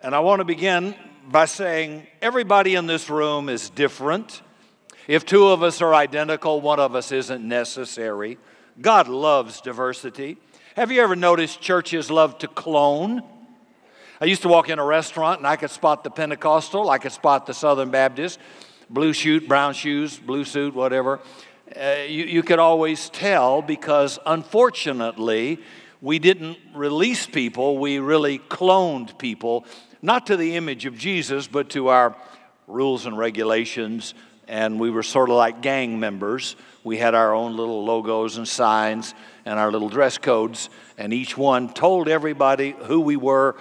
And I want to begin by saying everybody in this room is different. If two of us are identical, one of us isn't necessary. God loves diversity. Have you ever noticed churches love to clone? I used to walk in a restaurant and I could spot the Pentecostal, I could spot the Southern Baptist, blue suit, brown shoes, blue suit, whatever. You could always tell because unfortunately we didn't release people, we really cloned people, not to the image of Jesus, but to our rules and regulations, and we were sort of like gang members. We had our own little logos and signs and our little dress codes, and each one told everybody who we were.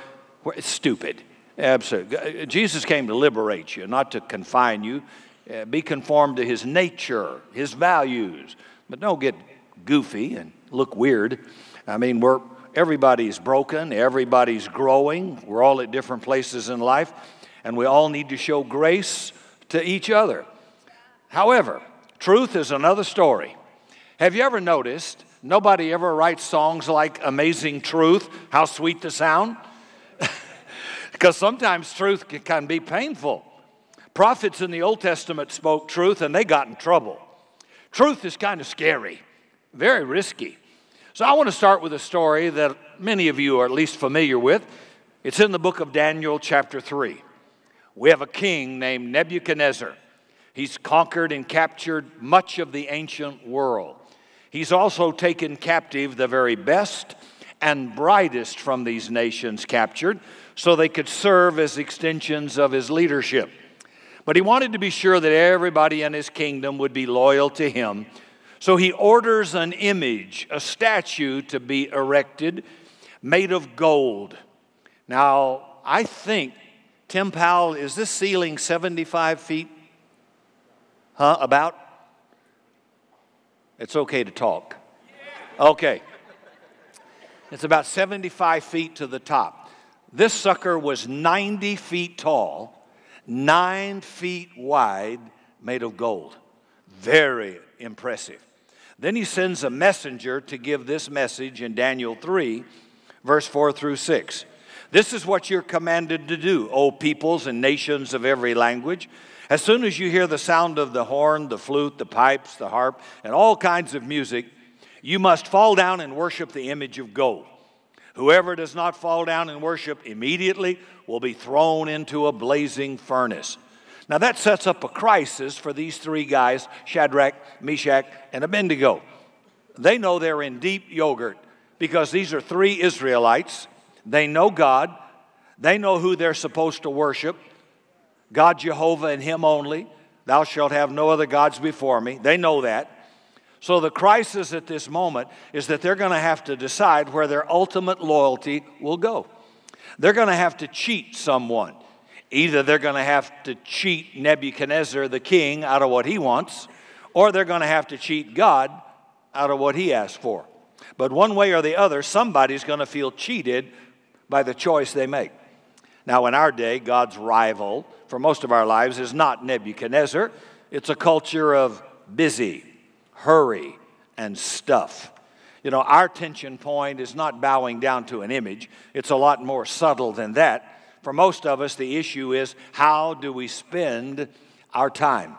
It's stupid. Absolutely. Jesus came to liberate you, not to confine you. Be conformed to his nature, his values, but don't get goofy and look weird. I mean, everybody's broken, everybody's growing, we're all at different places in life, and we all need to show grace to each other. However, truth is another story. Have you ever noticed nobody ever writes songs like Amazing Truth, How Sweet the Sound? Because sometimes truth can be painful. Prophets in the Old Testament spoke truth and they got in trouble. Truth is kind of scary, very risky. So I want to start with a story that many of you are at least familiar with. It's in the book of Daniel chapter 3. We have a king named Nebuchadnezzar. He's conquered and captured much of the ancient world. He's also taken captive the very best and brightest from these nations captured so they could serve as extensions of his leadership. But he wanted to be sure that everybody in his kingdom would be loyal to him. So he orders an image, a statue to be erected made of gold. Now, I think, Tim Powell, is this ceiling 75 feet? About? It's okay to talk. Okay. It's about 75 feet to the top. This sucker was 90 feet tall, 9 feet wide, made of gold. Very impressive. Then he sends a messenger to give this message in Daniel 3, verse 4 through 6. This is what you're commanded to do, O peoples and nations of every language. As soon as you hear the sound of the horn, the flute, the pipes, the harp, and all kinds of music, you must fall down and worship the image of gold. Whoever does not fall down and worship immediately will be thrown into a blazing furnace. Now that sets up a crisis for these three guys, Shadrach, Meshach, and Abednego. They know they're in deep yogurt because these are three Israelites. They know God. They know who they're supposed to worship. God Jehovah and him only. Thou shalt have no other gods before me. They know that. So the crisis at this moment is that they're going to have to decide where their ultimate loyalty will go. They're going to have to cheat someone. Either they're going to have to cheat Nebuchadnezzar, the king, out of what he wants, or they're going to have to cheat God out of what he asked for. But one way or the other, somebody's going to feel cheated by the choice they make. Now, in our day, God's rival for most of our lives is not Nebuchadnezzar. It's a culture of busy, hurry, and stuff. You know, our tension point is not bowing down to an image. It's a lot more subtle than that. For most of us, the issue is how do we spend our time?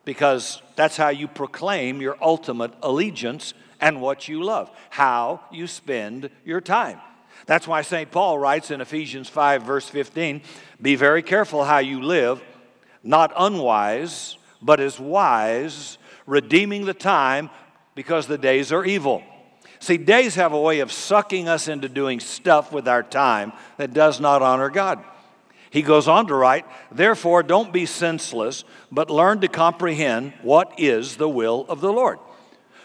Because that's how you proclaim your ultimate allegiance and what you love, how you spend your time. That's why St. Paul writes in Ephesians 5, verse 15, be very careful how you live, not unwise, but as wise, redeeming the time because the days are evil. See, days have a way of sucking us into doing stuff with our time that does not honor God. He goes on to write, therefore don't be senseless, but learn to comprehend what is the will of the Lord.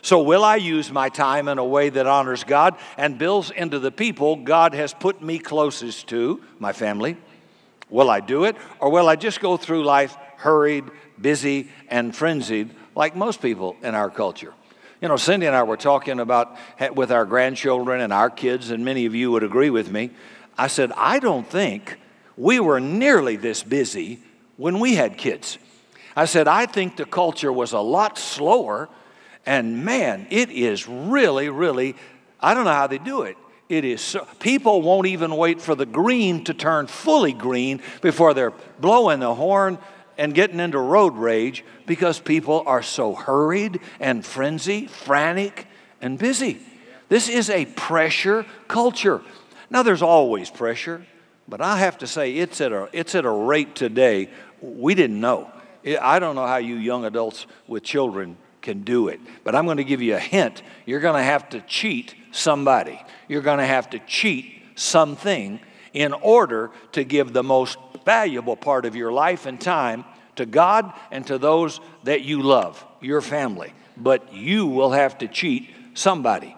So will I use my time in a way that honors God and builds into the people God has put me closest to, my family? Will I do it, or will I just go through life hurried, busy, and frenzied like most people in our culture? You know, Cindy and I were talking about with our grandchildren and our kids, and many of you would agree with me. I said, I don't think we were nearly this busy when we had kids. I said, I think the culture was a lot slower, and man, it is really, really, I don't know how they do it. It is so, people won't even wait for the green to turn fully green before they're blowing the horn and getting into road rage because people are so hurried and frenzied, frantic, and busy. This is a pressure culture. Now, there's always pressure, but I have to say it's at a rate today we didn't know. I don't know how you young adults with children can do it, but I'm going to give you a hint. You're going to have to cheat somebody. You're going to have to cheat something in order to give the most valuable part of your life and time to God and to those that you love, your family. But you will have to cheat somebody.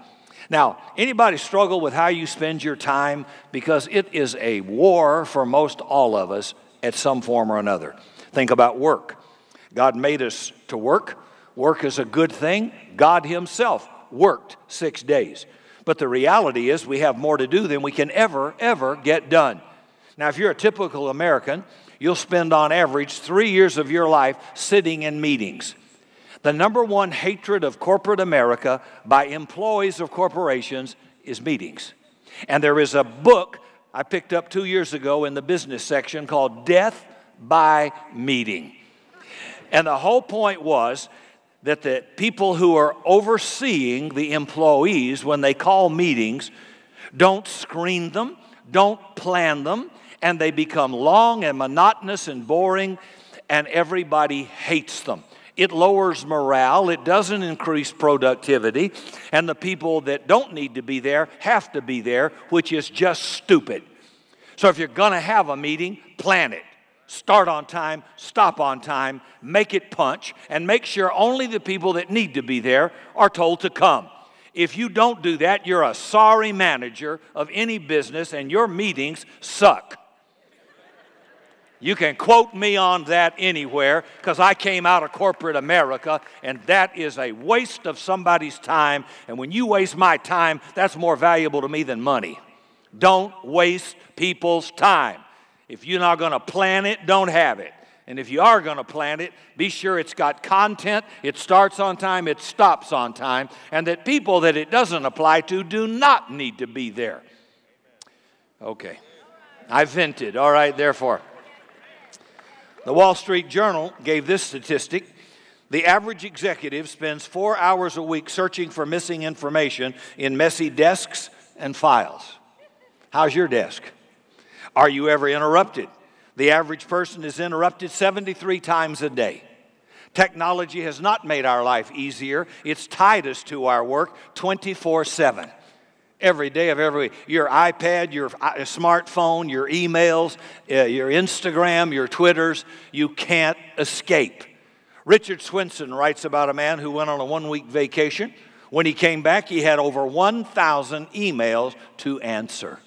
Now, anybody struggle with how you spend your time? Because it is a war for most all of us at some form or another. Think about work. God made us to work. Work is a good thing. God himself worked 6 days. But the reality is we have more to do than we can ever get done. Now, if you're a typical American, you'll spend on average 3 years of your life sitting in meetings. The number one hatred of corporate America by employees of corporations is meetings. And there is a book I picked up 2 years ago in the business section called Death by Meeting. And the whole point was that the people who are overseeing the employees when they call meetings don't screen them, don't plan them, and they become long and monotonous and boring, and everybody hates them. It lowers morale, it doesn't increase productivity, and the people that don't need to be there have to be there, which is just stupid. So if you're going to have a meeting, plan it. Start on time, stop on time, make it punch, and make sure only the people that need to be there are told to come. If you don't do that, you're a sorry manager of any business, and your meetings suck. You can quote me on that anywhere, because I came out of corporate America, and that is a waste of somebody's time. And when you waste my time, that's more valuable to me than money. Don't waste people's time. If you're not going to plan it, don't have it. And if you are going to plan it, be sure it's got content, it starts on time, it stops on time, and that people that it doesn't apply to do not need to be there. Okay. I vented. All right, therefore. The Wall Street Journal gave this statistic. The average executive spends 4 hours a week searching for missing information in messy desks and files. How's your desk? Are you ever interrupted? The average person is interrupted 73 times a day. Technology has not made our life easier. It's tied us to our work 24/7. Every day of every week. Your iPad, your smartphone, your emails, your Instagram, your Twitters, you can't escape. Richard Swenson writes about a man who went on a one-week vacation. When he came back, he had over 1,000 emails to answer.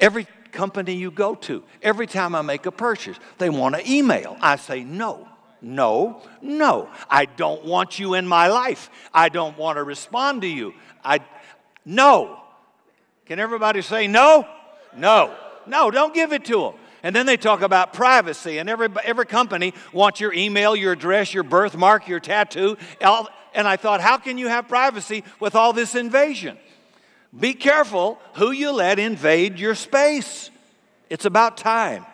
Every company you go to, every time I make a purchase, they want to email. I say, no. I don't want you in my life. I don't want to respond to you. No. Can everybody say no? No, don't give it to them. And then they talk about privacy, and every company wants your email, your address, your birthmark, your tattoo. And I thought, how can you have privacy with all this invasion? Be careful who you let invade your space. It's about time.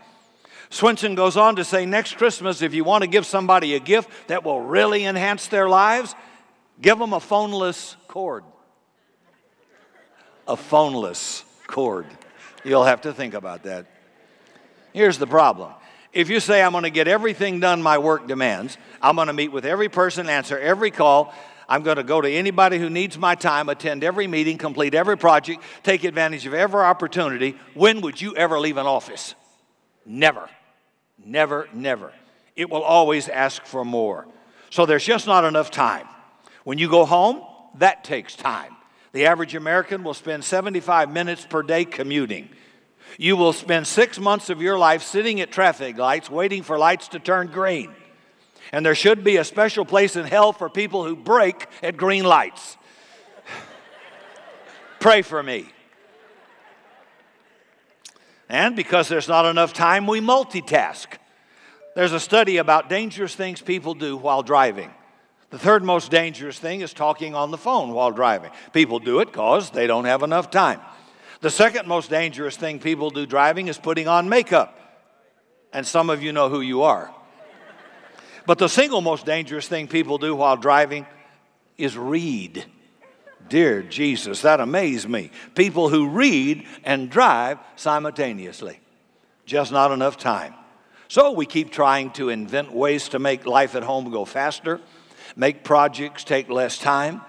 Swenson goes on to say, next Christmas, if you want to give somebody a gift that will really enhance their lives, give them a phoneless cord. A phoneless cord. You'll have to think about that. Here's the problem. If you say, I'm going to get everything done my work demands, I'm going to meet with every person, answer every call, I'm going to go to anybody who needs my time, attend every meeting, complete every project, take advantage of every opportunity, when would you ever leave an office? Never. It will always ask for more. So there's just not enough time. When you go home, that takes time. The average American will spend 75 minutes per day commuting. You will spend 6 months of your life sitting at traffic lights waiting for lights to turn green. And there should be a special place in hell for people who break at green lights. Pray for me. And because there's not enough time, we multitask. There's a study about dangerous things people do while driving. The third most dangerous thing is talking on the phone while driving. People do it because they don't have enough time. The second most dangerous thing people do driving is putting on makeup. And some of you know who you are. But the single most dangerous thing people do while driving is read. Dear Jesus, that amazed me. People who read and drive simultaneously. Just not enough time. So we keep trying to invent ways to make life at home go faster, make projects take less time.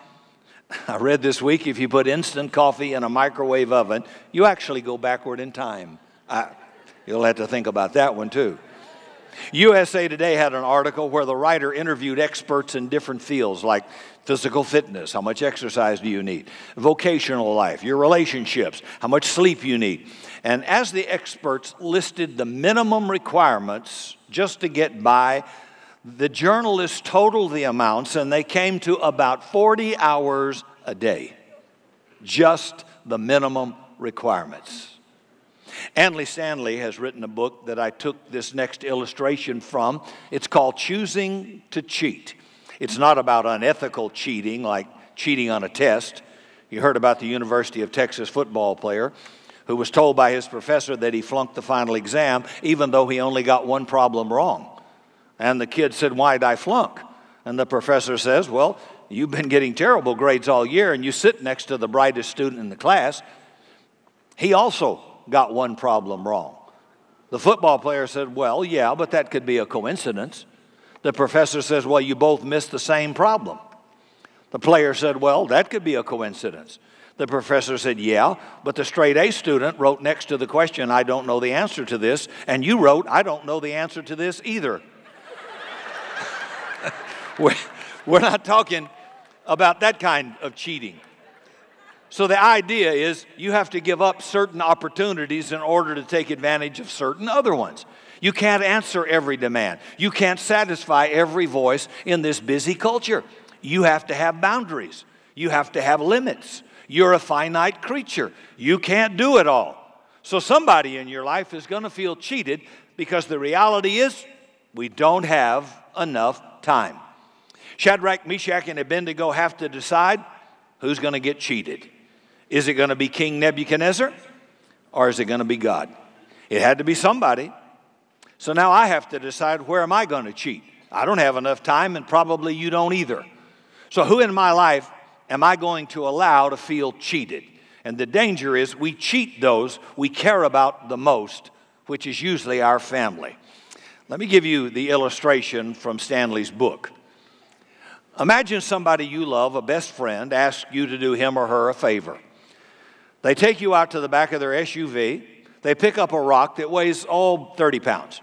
I read this week, if you put instant coffee in a microwave oven, you actually go backward in time. You'll have to think about that one too. USA Today had an article where the writer interviewed experts in different fields like physical fitness, how much exercise do you need, vocational life, your relationships, how much sleep you need. And as the experts listed the minimum requirements just to get by, the journalists totaled the amounts and they came to about 40 hours a day. Just the minimum requirements. Andy Stanley has written a book that I took this next illustration from. It's called Choosing to Cheat. It's not about unethical cheating, like cheating on a test. You heard about the University of Texas football player who was told by his professor that he flunked the final exam, even though he only got one problem wrong. And the kid said, "Why did I flunk?" And the professor says, "Well, you've been getting terrible grades all year, and you sit next to the brightest student in the class. He also got one problem wrong." The football player said, "Well, yeah, but that could be a coincidence." The professor says, "Well, you both missed the same problem." The player said, "Well, that could be a coincidence." The professor said, "Yeah, but the straight A student wrote next to the question, 'I don't know the answer to this,' and you wrote, 'I don't know the answer to this either.'" We're not talking about that kind of cheating. So the idea is you have to give up certain opportunities in order to take advantage of certain other ones. You can't answer every demand. You can't satisfy every voice in this busy culture. You have to have boundaries. You have to have limits. You're a finite creature. You can't do it all. So somebody in your life is going to feel cheated because the reality is we don't have enough time. Shadrach, Meshach, and Abednego have to decide who's going to get cheated. Is it going to be King Nebuchadnezzar or is it going to be God? It had to be somebody. So now I have to decide, where am I going to cheat? I don't have enough time, and probably you don't either. So who in my life am I going to allow to feel cheated? And the danger is we cheat those we care about the most, which is usually our family. Let me give you the illustration from Stanley's book. Imagine somebody you love, a best friend, asks you to do him or her a favor. They take you out to the back of their SUV. They pick up a rock that weighs 30 pounds.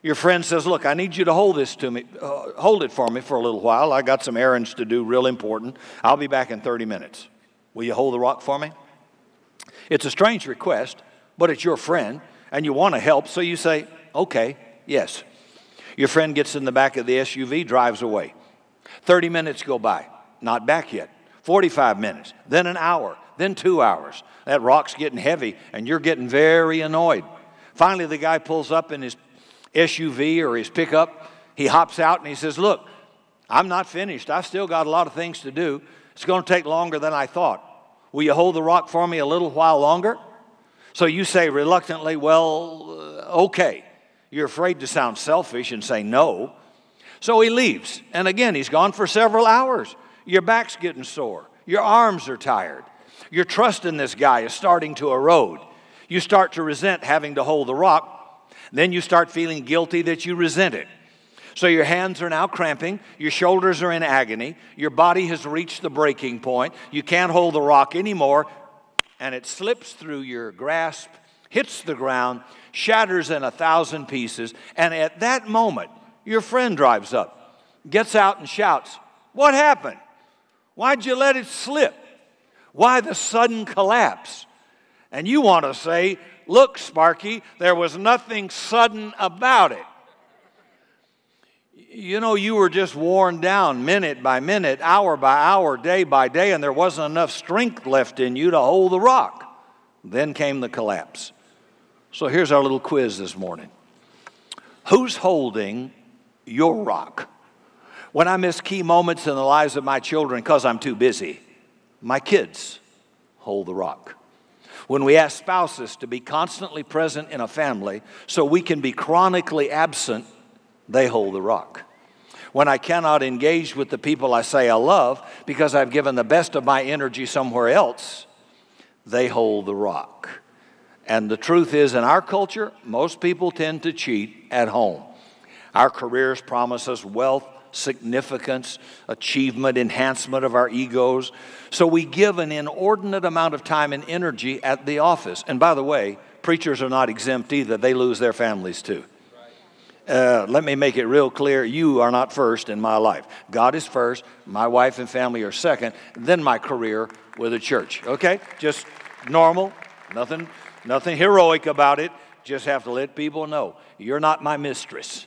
Your friend says, "Look, I need you to hold this to me. Hold it for me for a little while. I got some errands to do, real important. I'll be back in 30 minutes. Will you hold the rock for me?" It's a strange request, but it's your friend, and you want to help, so you say, "Okay, yes." Your friend gets in the back of the SUV, drives away. 30 minutes go by, not back yet. 45 minutes, then an hour, then 2 hours. That rock's getting heavy, and you're getting very annoyed. Finally, the guy pulls up in his SUV or his pickup. He hops out and he says, "Look, I'm not finished. I've still got a lot of things to do. It's going to take longer than I thought. Will you hold the rock for me a little while longer?" So you say reluctantly, "Well, okay." You're afraid to sound selfish and say no. So he leaves, and again, he's gone for several hours. Your back's getting sore. Your arms are tired. Your trust in this guy is starting to erode. You start to resent having to hold the rock. Then you start feeling guilty that you resent it. So your hands are now cramping. Your shoulders are in agony. Your body has reached the breaking point. You can't hold the rock anymore, and it slips through your grasp, hits the ground, shatters in 1,000 pieces, and at that moment, your friend drives up, gets out and shouts, "What happened? Why'd you let it slip? Why the sudden collapse?" And you want to say, "Look, Sparky, there was nothing sudden about it. You know, you were just worn down minute by minute, hour by hour, day by day, and there wasn't enough strength left in you to hold the rock." Then came the collapse. So here's our little quiz this morning. Who's holding your rock? When I miss key moments in the lives of my children because I'm too busy, my kids hold the rock. When we ask spouses to be constantly present in a family so we can be chronically absent, they hold the rock. When I cannot engage with the people I say I love because I've given the best of my energy somewhere else, they hold the rock. And the truth is, in our culture, most people tend to cheat at home. Our careers promise us wealth, significance, achievement, enhancement of our egos. So we give an inordinate amount of time and energy at the office. And by the way, preachers are not exempt either. They lose their families too. Let me make it real clear. You are not first in my life. God is first. My wife and family are second. Then my career with the church. Okay? Just normal. Nothing heroic about it. Just have to let people know. You're not my mistress.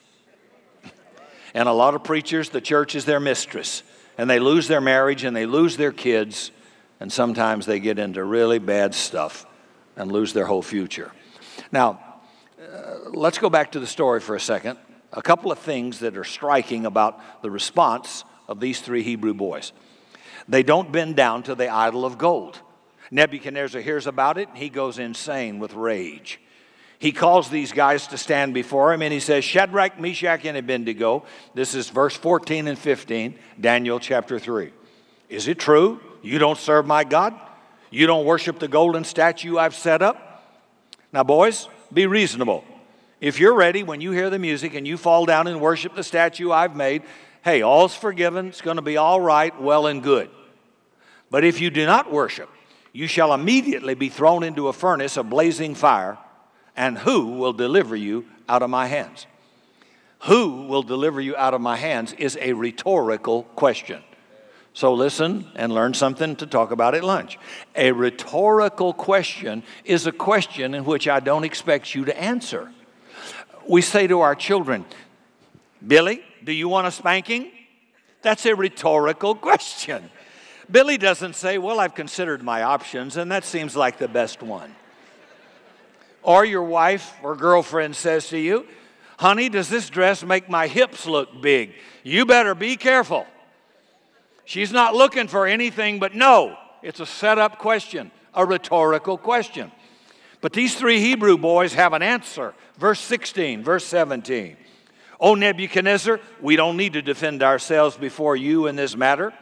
And a lot of preachers, the church is their mistress. And they lose their marriage and they lose their kids. And sometimes they get into really bad stuff and lose their whole future. Now, let's go back to the story for a second. A couple of things that are striking about the response of these three Hebrew boys. They don't bend down to the idol of gold. Nebuchadnezzar hears about it, and he goes insane with rage. He calls these guys to stand before him, and he says, Shadrach, Meshach, and Abednego. This is verse 14 and 15, Daniel chapter 3. Is it true you don't serve my God? You don't worship the golden statue I've set up? Now, boys, be reasonable. If you're ready, when you hear the music and you fall down and worship the statue I've made, hey, all's forgiven. It's going to be all right, well and good. But if you do not worship, you shall immediately be thrown into a furnace of blazing fire. And who will deliver you out of my hands? Who will deliver you out of my hands is a rhetorical question. So listen and learn something to talk about at lunch. A rhetorical question is a question in which I don't expect you to answer. We say to our children, Billy, do you want a spanking? That's a rhetorical question. Billy doesn't say, well, I've considered my options, and that seems like the best one. Or your wife or girlfriend says to you, honey, does this dress make my hips look big? You better be careful. She's not looking for anything but no. It's a set-up question, a rhetorical question. But these three Hebrew boys have an answer. Verse 16, verse 17. O Nebuchadnezzar, we don't need to defend ourselves before you in this matter.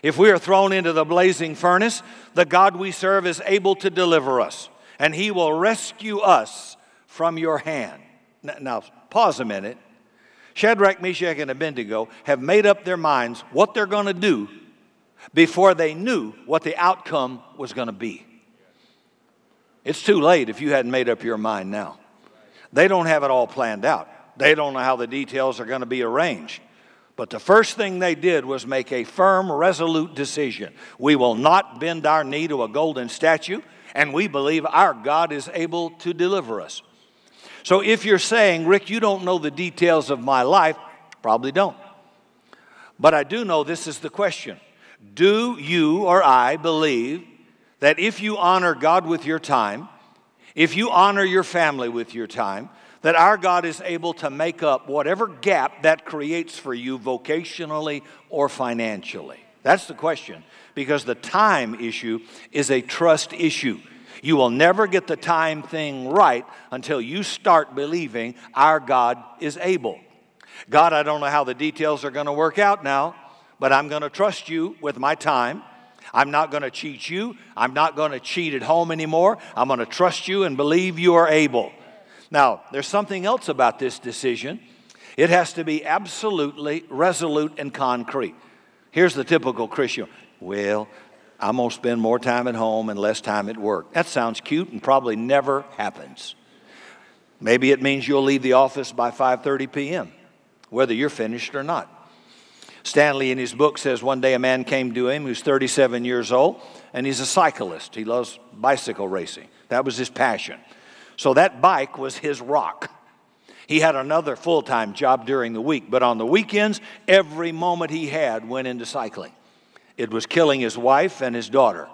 If we are thrown into the blazing furnace, the God we serve is able to deliver us, and he will rescue us from your hand. Now, pause a minute. Shadrach, Meshach, and Abednego have made up their minds what they're going to do before they knew what the outcome was going to be. It's too late if you hadn't made up your mind now. They don't have it all planned out. They don't know how the details are going to be arranged. But the first thing they did was make a firm, resolute decision. We will not bend our knee to a golden statue, and we believe our God is able to deliver us. So if you're saying, Rick, you don't know the details of my life, probably don't. But I do know this is the question. Do you or I believe that if you honor God with your time, if you honor your family with your time, that our God is able to make up whatever gap that creates for you vocationally or financially? That's the question, because the time issue is a trust issue. You will never get the time thing right until you start believing our God is able. God, I don't know how the details are going to work out now, but I'm going to trust you with my time. I'm not going to cheat you. I'm not going to cheat at home anymore. I'm going to trust you and believe you are able. Now, there's something else about this decision. It has to be absolutely resolute and concrete. Here's the typical Christian. Well, I'm going to spend more time at home and less time at work. That sounds cute and probably never happens. Maybe it means you'll leave the office by 5:30 p.m., whether you're finished or not. Stanley in his book says one day a man came to him who's 37 years old, and he's a cyclist. He loves bicycle racing. That was his passion. So that bike was his rock. He had another full-time job during the week, but on the weekends, every moment he had went into cycling. It was killing his wife and his daughter.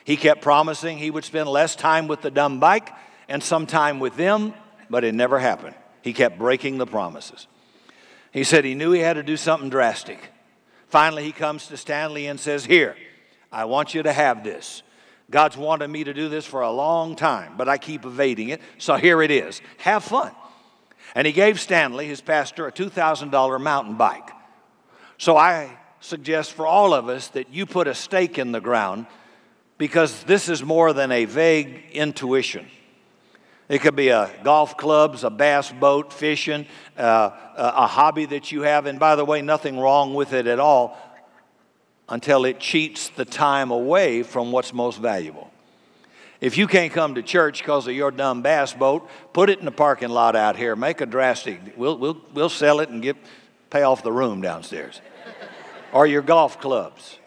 He kept promising he would spend less time with the dumb bike and some time with them, but it never happened. He kept breaking the promises. He said he knew he had to do something drastic. Finally, he comes to Stanley and says, here, I want you to have this. God's wanted me to do this for a long time, but I keep evading it, so here it is. Have fun. And he gave Stanley, his pastor, a $2,000 mountain bike. So I suggest for all of us that you put a stake in the ground, because this is more than a vague intuition. It could be a golf clubs, a bass boat, fishing, a hobby that you have. And by the way, nothing wrong with it at all until it cheats the time away from what's most valuable. If you can't come to church because of your dumb bass boat, put it in the parking lot out here. Make a drastic. We'll sell it and pay off the room downstairs. Or your golf clubs.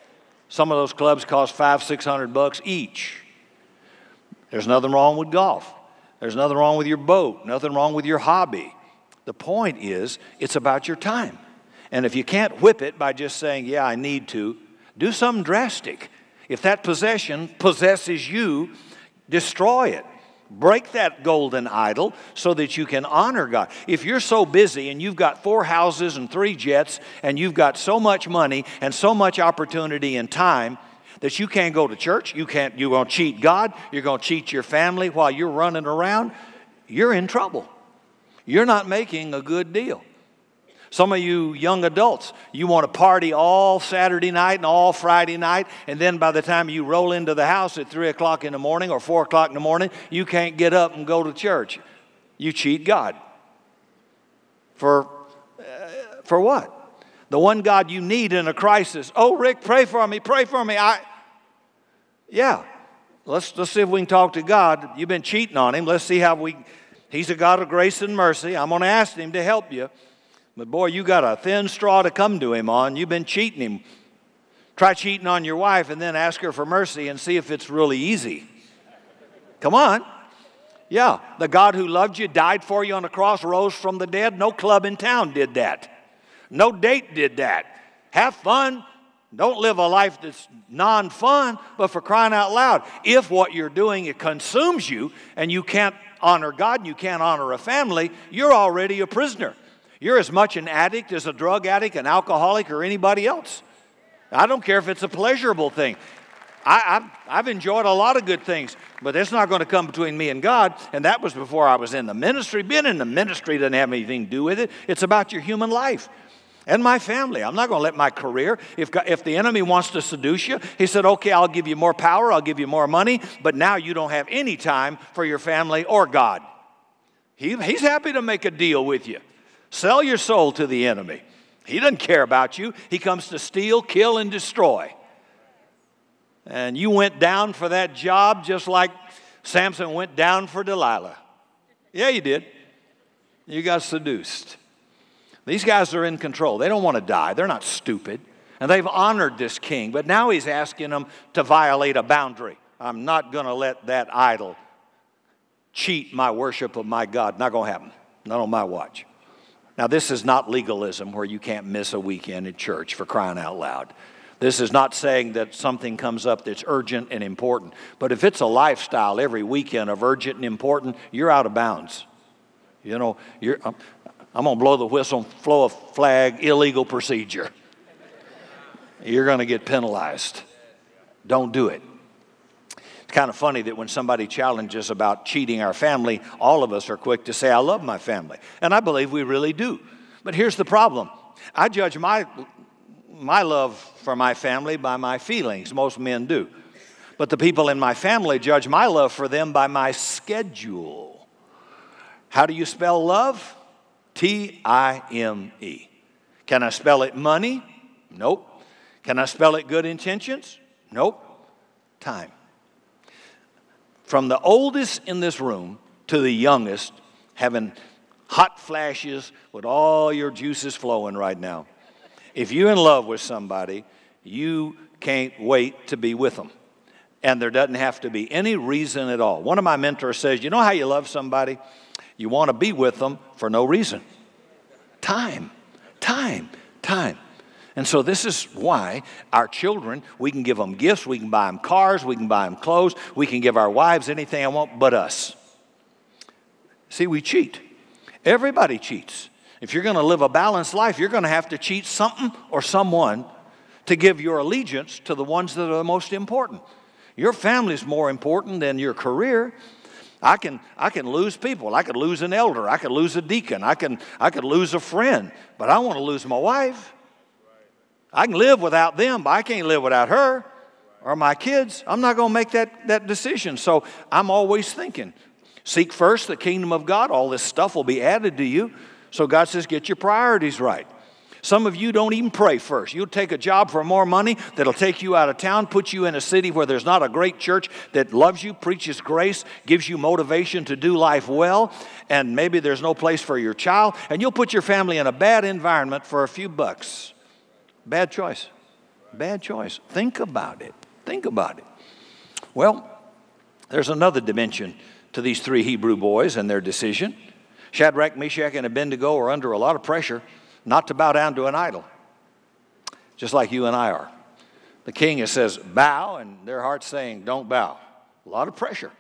Some of those clubs cost $500-600 each. There's nothing wrong with golf. There's nothing wrong with your boat, nothing wrong with your hobby. The point is, it's about your time. And if you can't whip it by just saying, yeah, I need to, do something drastic. If that possession possesses you, destroy it. Break that golden idol so that you can honor God. If you're so busy and you've got 4 houses and 3 jets and you've got so much money and so much opportunity and time that you can't go to church, you're going to cheat God, you're going to cheat your family while you're running around, you're in trouble. You're not making a good deal. Some of you young adults, you want to party all Saturday night and all Friday night, and then by the time you roll into the house at 3 o'clock in the morning or 4 o'clock in the morning, you can't get up and go to church. You cheat God. For what? The one God you need in a crisis. Oh, Rick, pray for me, pray for me. Yeah, let's see if we can talk to God. You've been cheating on him. Let's see how he's a God of grace and mercy. I'm going to ask him to help you. But boy, you got a thin straw to come to him on. You've been cheating him. Try cheating on your wife and then ask her for mercy and see if it's really easy. Come on. Yeah, the God who loved you, died for you on the cross, rose from the dead. No club in town did that. No date did that. Have fun. Don't live a life that's non-fun, but for crying out loud, if what you're doing, it consumes you and you can't honor God and you can't honor a family, you're already a prisoner. You're as much an addict as a drug addict, an alcoholic, or anybody else. I don't care if it's a pleasurable thing. I've enjoyed a lot of good things, but it's not going to come between me and God, and that was before I was in the ministry. Being in the ministry doesn't have anything to do with it. It's about your human life and my family. I'm not going to let my career, if the enemy wants to seduce you, he said, okay, I'll give you more power, I'll give you more money, but now you don't have any time for your family or God. He's happy to make a deal with you. Sell your soul to the enemy. He doesn't care about you. He comes to steal, kill, and destroy. And you went down for that job just like Samson went down for Delilah. Yeah, you did. You got seduced. These guys are in control. They don't want to die. They're not stupid. And they've honored this king. But now he's asking them to violate a boundary. I'm not going to let that idol cheat my worship of my God. Not going to happen. Not on my watch. Now, this is not legalism where you can't miss a weekend at church, for crying out loud. This is not saying that something comes up that's urgent and important. But if it's a lifestyle every weekend of urgent and important, you're out of bounds. You know, I'm going to blow the whistle, flow a flag, illegal procedure. You're going to get penalized. Don't do it. It's kind of funny that when somebody challenges about cheating our family, all of us are quick to say, I love my family. And I believe we really do. But here's the problem. I judge my love for my family by my feelings. Most men do. But the people in my family judge my love for them by my schedule. How do you spell love? T-I-M-E. Can I spell it money? Nope. Can I spell it good intentions? Nope. Time. From the oldest in this room to the youngest, having hot flashes with all your juices flowing right now. If you're in love with somebody, you can't wait to be with them. And there doesn't have to be any reason at all. One of my mentors says, you know how you love somebody? You want to be with them for no reason. Time. And so this is why our children, we can give them gifts, we can buy them cars, we can buy them clothes, we can give our wives anything I want but us. See, we cheat. Everybody cheats. If you're going to live a balanced life, you're going to have to cheat something or someone to give your allegiance to the ones that are the most important. Your family's more important than your career. I can lose people. I could lose an elder. I could lose a deacon. I could lose a friend. But I don't want to lose my wife. I can live without them, but I can't live without her or my kids. I'm not going to make that decision. So I'm always thinking, seek first the kingdom of God. All this stuff will be added to you. So God says, get your priorities right. Some of you don't even pray first. You'll take a job for more money that'll take you out of town, put you in a city where there's not a great church that loves you, preaches grace, gives you motivation to do life well, and maybe there's no place for your child, and you'll put your family in a bad environment for a few bucks. Bad choice. Bad choice. Think about it. Think about it. Well, there's another dimension to these three Hebrew boys and their decision. Shadrach, Meshach, and Abednego are under a lot of pressure not to bow down to an idol, just like you and I are. The king says, bow, and their heart's saying, don't bow. A lot of pressure.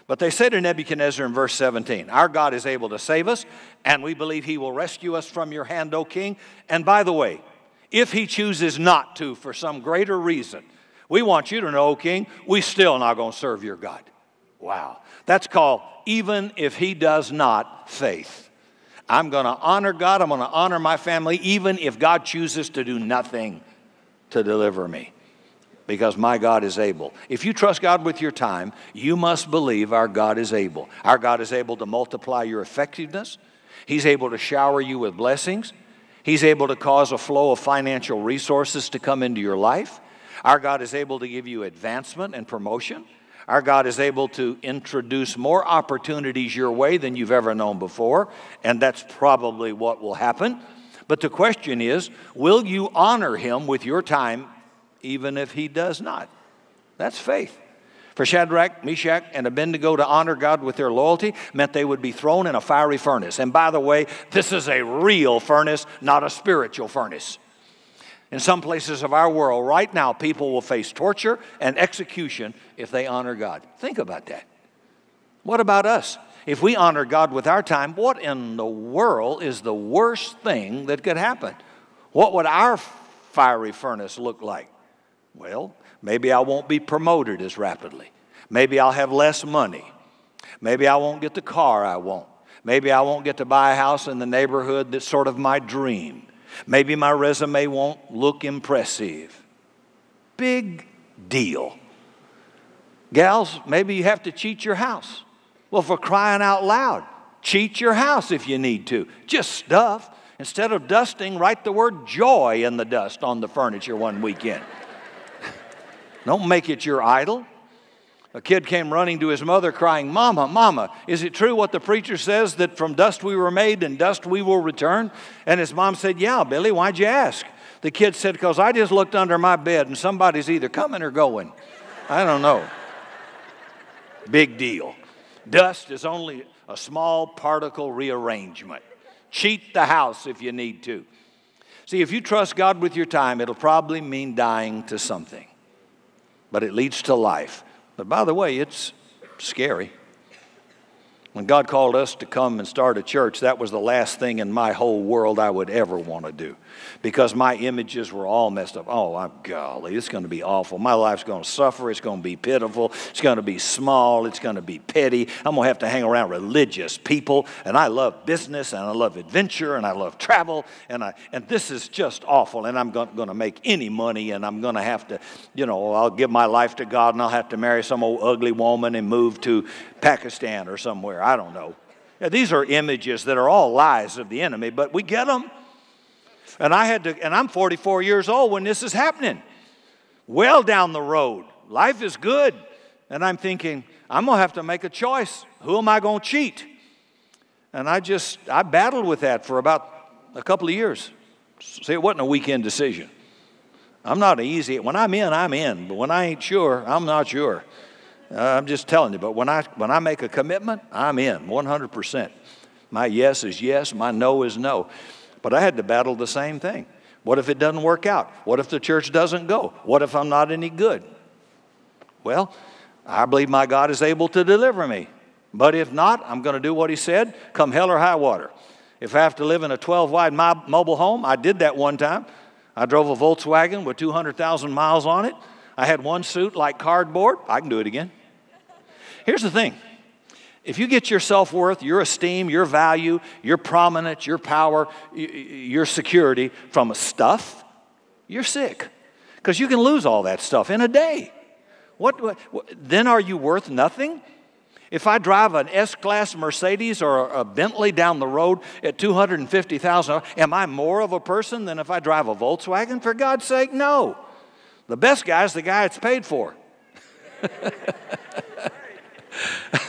But they say to Nebuchadnezzar in verse 17, our God is able to save us, and we believe he will rescue us from your hand, O king. And by the way, if he chooses not to for some greater reason, we want you to know, O king, we still not going to serve your God. Wow. That's called, even if he does not, faith. I'm going to honor God. I'm going to honor my family, even if God chooses to do nothing to deliver me, because my God is able. If you trust God with your time, you must believe our God is able. Our God is able to multiply your effectiveness. He's able to shower you with blessings. He's able to cause a flow of financial resources to come into your life. Our God is able to give you advancement and promotion. Our God is able to introduce more opportunities your way than you've ever known before, and that's probably what will happen. But the question is, will you honor him with your time even if he does not? That's faith. For Shadrach, Meshach, and Abednego to honor God with their loyalty meant they would be thrown in a fiery furnace. And by the way, this is a real furnace, not a spiritual furnace. In some places of our world right now, people will face torture and execution if they honor God. Think about that. What about us? If we honor God with our time, what in the world is the worst thing that could happen? What would our fiery furnace look like? Well, maybe I won't be promoted as rapidly. Maybe I'll have less money. Maybe I won't get the car I want. Maybe I won't get to buy a house in the neighborhood that's sort of my dream. Maybe my resume won't look impressive. Big deal. Gals, maybe you have to cheat your house. Well, for crying out loud, cheat your house if you need to. Just stuff. Instead of dusting, write the word joy in the dust on the furniture one weekend. Don't make it your idol. A kid came running to his mother crying, Mama, Mama, is it true what the preacher says that from dust we were made and dust we will return? And his mom said, yeah, Billy, why'd you ask? The kid said, because I just looked under my bed and somebody's either coming or going. I don't know. Big deal. Dust is only a small particle rearrangement. Cheat the house if you need to. See, if you trust God with your time, it'll probably mean dying to something. But it leads to life. But by the way, it's scary. When God called us to come and start a church, that was the last thing in my whole world I would ever want to do, because my images were all messed up. Oh, golly, it's going to be awful. My life's going to suffer. It's going to be pitiful. It's going to be small. It's going to be petty. I'm going to have to hang around religious people, and I love business, and I love adventure, and I love travel, and this is just awful, and I'm going to make any money, and I'm going to have to, I'll give my life to God, and I'll have to marry some old ugly woman and move to Pakistan or somewhere. I don't know. Yeah, these are images that are all lies of the enemy, but we get them. And I'm 44 years old when this is happening. Well down the road. Life is good. And I'm thinking, I'm going to have to make a choice. Who am I going to cheat? And I battled with that for about a couple of years. See, it wasn't a weekend decision. I'm not easy. When I'm in. But when I ain't sure, I'm not sure. I'm just telling you. But when I make a commitment, I'm in 100%. My yes is yes. My no is no. But I had to battle the same thing. What if it doesn't work out? What if the church doesn't go? What if I'm not any good? Well, I believe my God is able to deliver me. But if not, I'm going to do what he said, come hell or high water. If I have to live in a 12-wide mobile home, I did that one time. I drove a Volkswagen with 200,000 miles on it. I had one suit like cardboard. I can do it again. Here's the thing. If you get your self-worth, your esteem, your value, your prominence, your power, your security from stuff, you're sick. Because you can lose all that stuff in a day. Then are you worth nothing? If I drive an S-Class Mercedes or a Bentley down the road at $250,000, am I more of a person than if I drive a Volkswagen? For God's sake, no. The best guy is the guy it's paid for.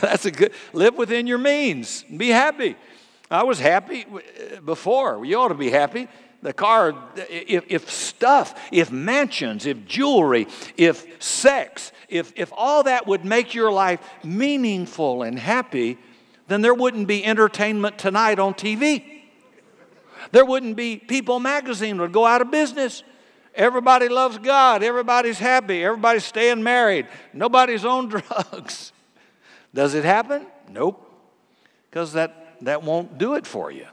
That's a good, live within your means. Be happy. I was happy before. You ought to be happy. The car, if stuff, if mansions, if jewelry, if sex, if all that would make your life meaningful and happy, then there wouldn't be Entertainment Tonight on TV. There wouldn't be People magazine would go out of business. Everybody loves God. Everybody's happy. Everybody's staying married. Nobody's on drugs. Does it happen? Nope. Because that won't do it for you.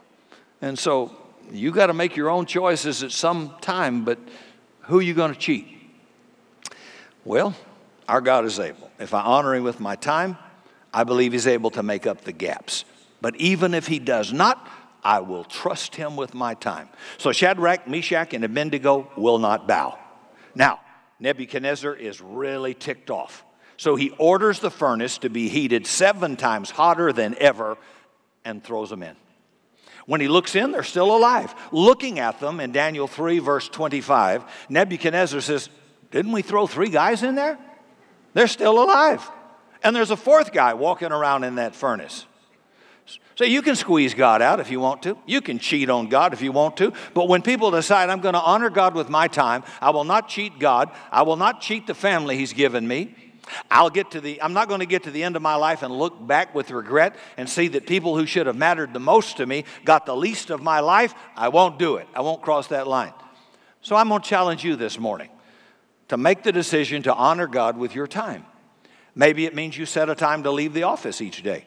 And so you got to make your own choices at some time, but who are you going to cheat? Well, our God is able. If I honor him with my time, I believe he's able to make up the gaps. But even if he does not, I will trust him with my time. So Shadrach, Meshach, and Abednego will not bow. Now, Nebuchadnezzar is really ticked off. So he orders the furnace to be heated 7 times hotter than ever and throws them in. When he looks in, they're still alive. Looking at them in Daniel 3, verse 25, Nebuchadnezzar says, didn't we throw 3 guys in there? They're still alive. And there's a 4th guy walking around in that furnace. So you can squeeze God out if you want to. You can cheat on God if you want to. But when people decide, I'm going to honor God with my time, I will not cheat God. I will not cheat the family he's given me. I'm not going to get to the end of my life and look back with regret and see that people who should have mattered the most to me got the least of my life. I won't do it. I won't cross that line. So I'm going to challenge you this morning to make the decision to honor God with your time. Maybe it means you set a time to leave the office each day.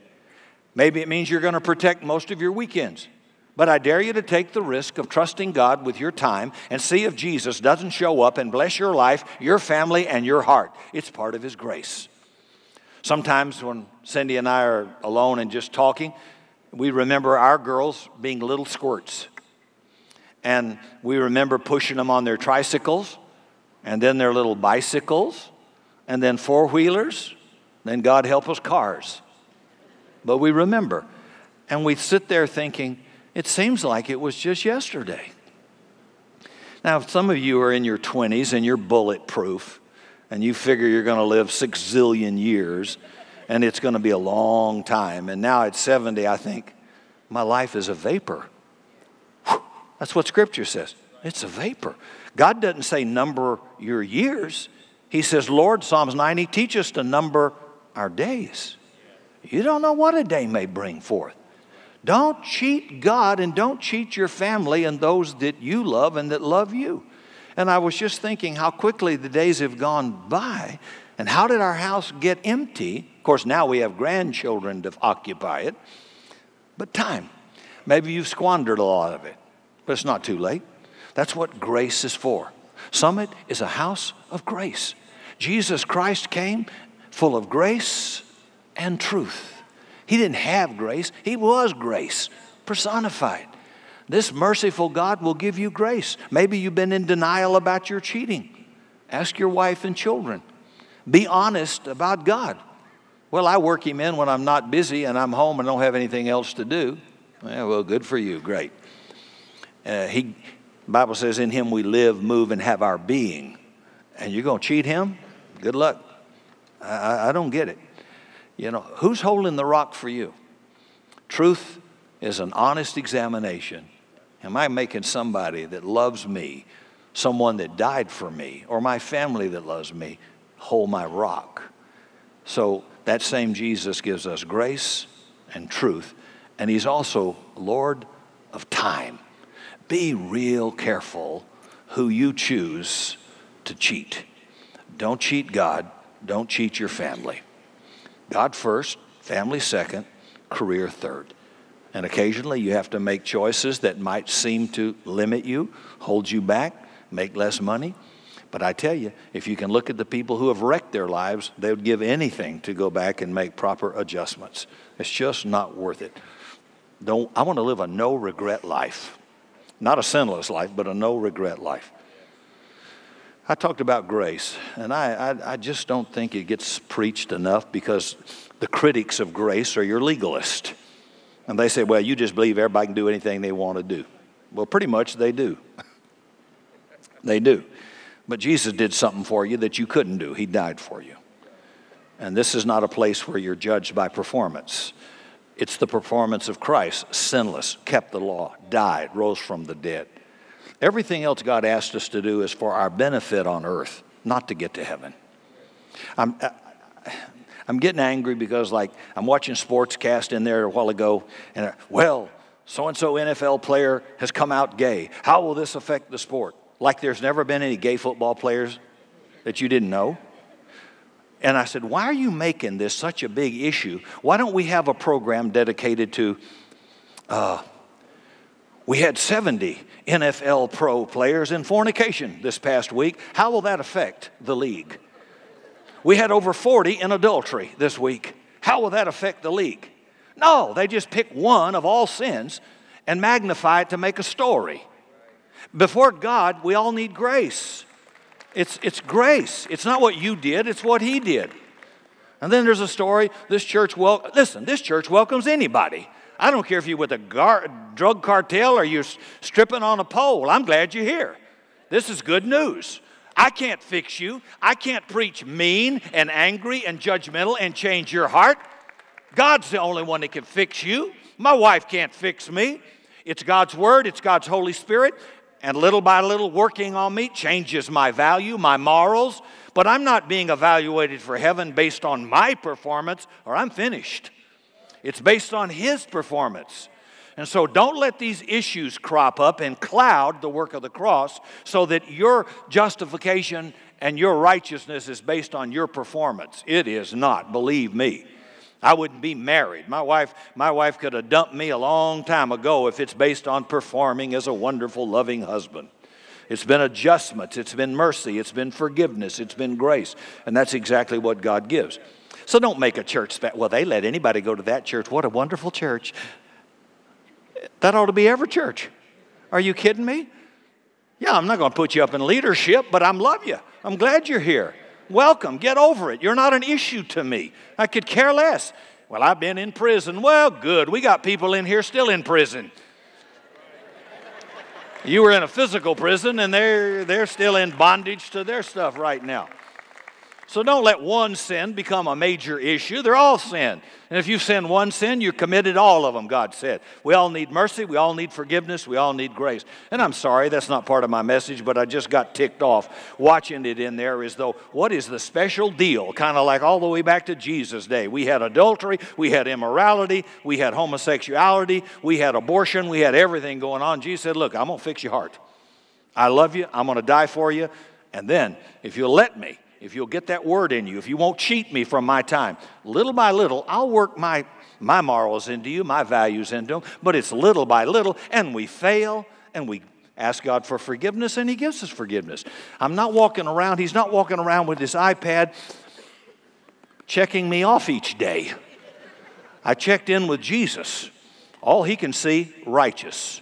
Maybe it means you're going to protect most of your weekends. But I dare you to take the risk of trusting God with your time and see if Jesus doesn't show up and bless your life, your family, and your heart. It's part of his grace. Sometimes when Cindy and I are alone and just talking, we remember our girls being little squirts. And we remember pushing them on their tricycles, and then their little bicycles, and then 4-wheelers, then God help us, cars. But we remember, and we sit there thinking, it seems like it was just yesterday. Now, if some of you are in your 20s and you're bulletproof, and you figure you're going to live 6 zillion years, and it's going to be a long time, and now at 70, I think, my life is a vapor. Whew. That's what Scripture says. It's a vapor. God doesn't say number your years. He says, Lord, Psalms 90, teach us to number our days. You don't know what a day may bring forth. Don't cheat God and don't cheat your family and those that you love and that love you. And I was just thinking how quickly the days have gone by, and how did our house get empty? Of course, now we have grandchildren to occupy it. But time. Maybe you've squandered a lot of it, but it's not too late. That's what grace is for. Summit is a house of grace. Jesus Christ came full of grace and truth. He didn't have grace. He was grace personified. This merciful God will give you grace. Maybe you've been in denial about your cheating. Ask your wife and children. Be honest about God. Well, I work him in when I'm not busy and I'm home and don't have anything else to do. Well, good for you. Great. The Bible says in him we live, move, and have our being. And you're going to cheat him? Good luck. I don't get it. You know, who's holding the rock for you? Truth is an honest examination. Am I making somebody that loves me, someone that died for me, or my family that loves me, hold my rock? So that same Jesus gives us grace and truth, and he's also Lord of time. Be real careful who you choose to cheat. Don't cheat God. Don't cheat your family. God first, family second, career third. And occasionally you have to make choices that might seem to limit you, hold you back, make less money. But I tell you, if you can look at the people who have wrecked their lives, they would give anything to go back and make proper adjustments. It's just not worth it. I want to live a no-regret life. Not a sinless life, but a no-regret life. I talked about grace, and I just don't think it gets preached enough because the critics of grace are your legalists. And they say, well, you just believe everybody can do anything they want to do. Well, pretty much they do. They do. But Jesus did something for you that you couldn't do. He died for you. And this is not a place where you're judged by performance. It's the performance of Christ, sinless, kept the law, died, rose from the dead. Everything else God asked us to do is for our benefit on earth, not to get to heaven. I'm getting angry because, like, I'm watching Sportscast in there a while ago, and, well, so-and-so NFL player has come out gay. How will this affect the sport? Like there's never been any gay football players that you didn't know? And I said, why are you making this such a big issue? Why don't we have a program dedicated to, we had 70 NFL pro players in fornication this past week. How will that affect the league? We had over 40 in adultery this week. How will that affect the league? No, they just pick one of all sins and magnify it to make a story. Before God, we all need grace. It's grace. It's not what you did, it's what He did. And then there's a story, this church welcomes anybody. I don't care if you're with a drug cartel or you're stripping on a pole. I'm glad you're here. This is good news. I can't fix you. I can't preach mean and angry and judgmental and change your heart. God's the only one that can fix you. My wife can't fix me. It's God's Word. It's God's Holy Spirit. And little by little, working on me changes my value, my morals. But I'm not being evaluated for heaven based on my performance, or I'm finished. It's based on His performance. And so don't let these issues crop up and cloud the work of the cross so that your justification and your righteousness is based on your performance. It is not, believe me. I wouldn't be married. My wife could have dumped me a long time ago if it's based on performing as a wonderful, loving husband. It's been adjustments, it's been mercy, it's been forgiveness, it's been grace. And that's exactly what God gives. So don't make a church, well, they let anybody go to that church. What a wonderful church. That ought to be every church. Are you kidding me? Yeah, I'm not going to put you up in leadership, but I love you. I'm glad you're here. Welcome. Get over it. You're not an issue to me. I could care less. Well, I've been in prison. Well, good. We got people in here still in prison. You were in a physical prison, and they're still in bondage to their stuff right now. So don't let one sin become a major issue. They're all sin. And if you've sinned one sin, you've committed all of them, God said. We all need mercy. We all need forgiveness. We all need grace. And I'm sorry, that's not part of my message, but I just got ticked off watching it in there as though, what is the special deal? Kind of like all the way back to Jesus' day. We had adultery. We had immorality. We had homosexuality. We had abortion. We had everything going on. Jesus said, look, I'm going to fix your heart. I love you. I'm going to die for you. And then, if you'll let me, if you'll get that word in you, if you won't cheat me from my time, little by little, I'll work my morals into you, my values into them, but it's little by little, and we fail, and we ask God for forgiveness, and He gives us forgiveness. He's not walking around with his iPad checking me off each day. I checked in with Jesus. All He can see, righteous,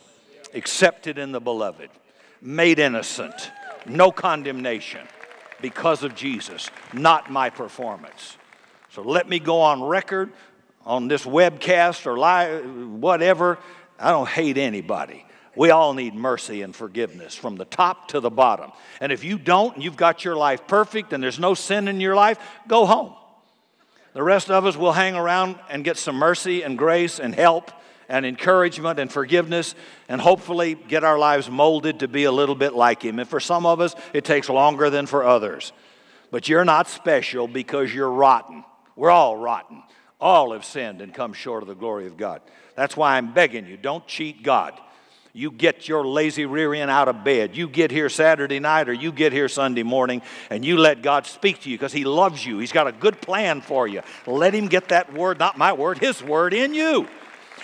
accepted in the beloved, made innocent, no condemnation. Because of Jesus, not my performance. So let me go on record on this webcast or live, whatever. I don't hate anybody. We all need mercy and forgiveness from the top to the bottom. And if you don't, and you've got your life perfect and there's no sin in your life, go home. The rest of us will hang around and get some mercy and grace and help and encouragement and forgiveness, and hopefully get our lives molded to be a little bit like Him. And for some of us, it takes longer than for others. But you're not special because you're rotten. We're all rotten. All have sinned and come short of the glory of God. That's why I'm begging you, don't cheat God. You get your lazy rear end out of bed. You get here Saturday night or you get here Sunday morning, and you let God speak to you because He loves you. He's got a good plan for you. Let Him get that word, not my word, His word in you.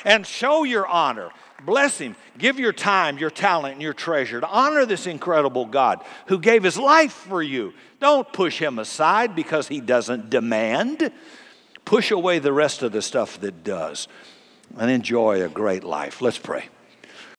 and show your honor. Bless him. Give your time, your talent, and your treasure to honor this incredible God who gave his life for you. Don't push him aside because he doesn't demand. Push away the rest of the stuff that does and enjoy a great life. Let's pray.